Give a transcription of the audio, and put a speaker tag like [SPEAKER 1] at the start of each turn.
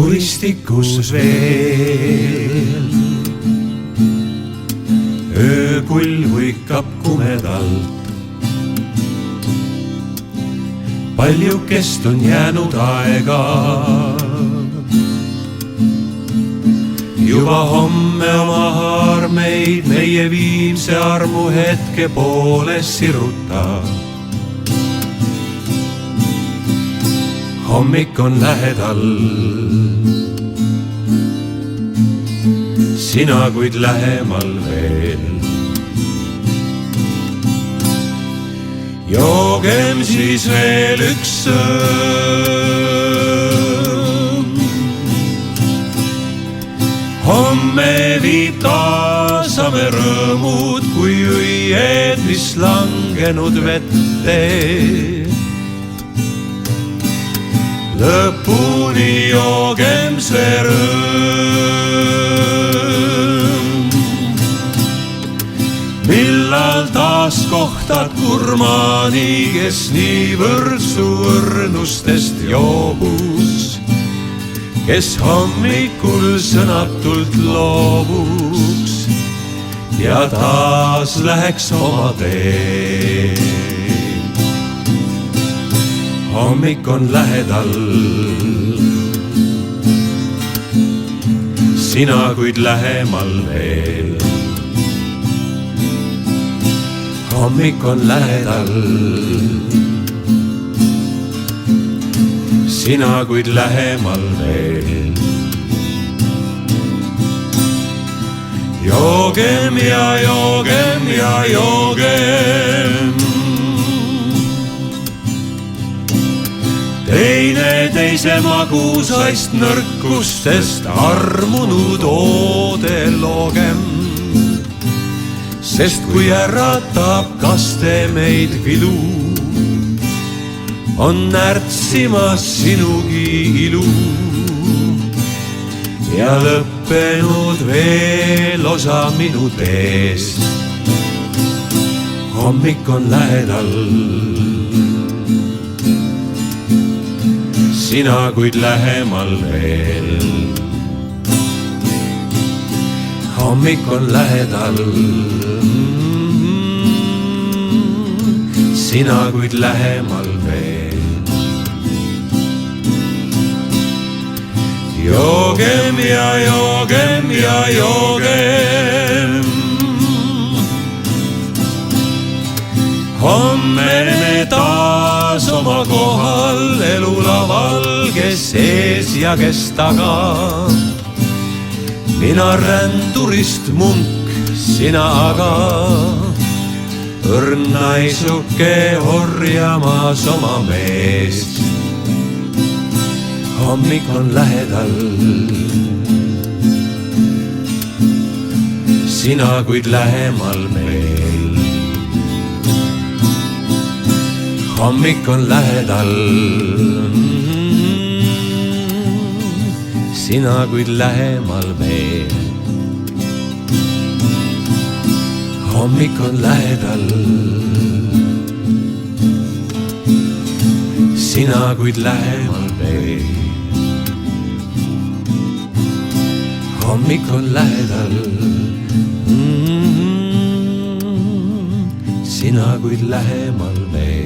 [SPEAKER 1] kuristikus veel. Öökull huikab kumedalt, paljukest on jäänud aega. Juba homme oma haarmeid meie viimse armu hetke poole sirutab. Hommik on lähedal, sina kuid lähemal veel. Joogem siis veel üks sõõm, homme viib kaasa me rõõmud kui õied, mis langenud vette. Lõpuni joogem see rõõm, millal taas kohtad kurmani, kes niivõrd su õrnustest joobus, kes hommikul sõnatult loobuks ja taas läheks oma teed. Hommik on lähedal, sina kuid lähemal veel. Hommik on lähedal, sina kuid lähemal veel. Joogem ja joogem ja joogem, teine teise magusaist nõrkustest armunud oode loogem. Sest kui äratab kaste meid vilu, on närtsimas sinugi ilu ja lõppenud veel osa minu teest. Hommik on lähedal, sina kuid lähemal veel. Hommik on lähedal, sina kuid lähemal veel. Joogem ja joogem ja joogem, homme me taas oma kohal elulaval, kes ees ja kes taga. Mina rändurist munk, sina aga õrnaisuke orjamas oma meest. Hommik on lähedal, sina kuid lähemal veel. Hommik on lähedal, sina kuid lähemal veel. Hommik on lähedal, sina kuid lähemal veel. Hommik on lähedal, sina kuid lähemal veel.